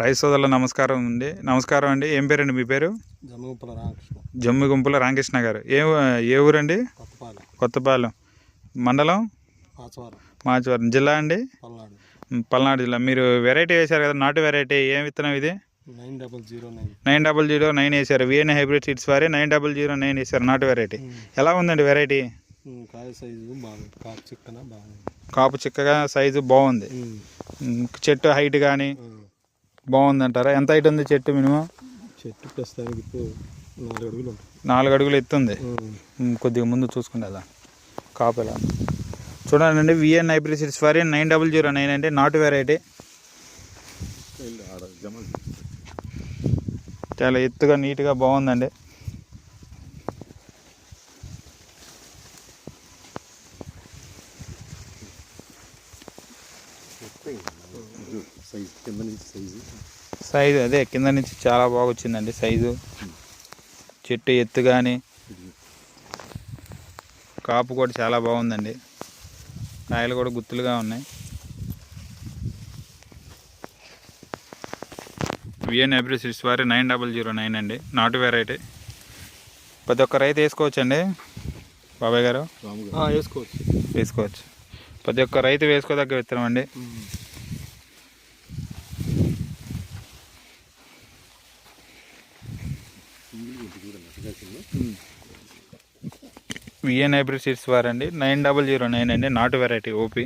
రైతు సోదరుల నమస్కారం అండి. ఏం పేరండి మీ పేరు? జమ్మిగుంపుల రామకృష్ణ గారు. ఏ ఊరండి? కొత్తపాలెం మండలం, మాచవరం జిల్లా అండి, పల్నాడు జిల్లా. మీరు వెరైటీ వేశారు కదా, నాటు వెరైటీ. ఏం విత్తనం ఇది? 9009 వేశారు. విఎన్ హైబ్రిడ్ సీడ్స్ వారి 9009 వేశారు నాటు వెరైటీ. ఎలా ఉందండి వెరైటీ? కాపు చిక్కగా సైజు బాగుంది. చెట్టు హైట్ కానీ బాగుందంటారా? ఎంత హైట్ ఉంది చెట్టు? మినిమం చెట్టు ప్రస్తుతానికి ఇప్పుడు 4 అడుగులు 4 అడుగులు ఎత్తుంది. కొద్దిగా ముందు చూసుకునేదా కాపు ఎలా చూడండి. విఎన్ హైబ్రిడ్ సీడ్స్ వారి 9009 అంటే నాటు వెరైటీ. చాలా ఎత్తుగా నీట్గా బాగుందండి. సైజు అదే కింద నుంచి చాలా బాగా వచ్చిందండి సైజు. చెట్టు ఎత్తు కానీ కాపు కూడా చాలా బాగుందండి. కాయలు కూడా గుత్తులుగా ఉన్నాయి. విఎన్ హైబ్రిడ్ సీడ్స్ వారి 9009 అండి నాటు వెరైటీ. ప్రతి ఒక్క రైతు వేసుకోవచ్చండి బాబాయ్ గారు? వేసుకోవచ్చు. ప్రతి ఒక్క రైతు వేసుకోదగ్గ విత్తనం అండి. విఎన్ హైబ్రిడ్ సీడ్స్ వారండి 9009 అండి నాటు వెరైటీ ఓపీ.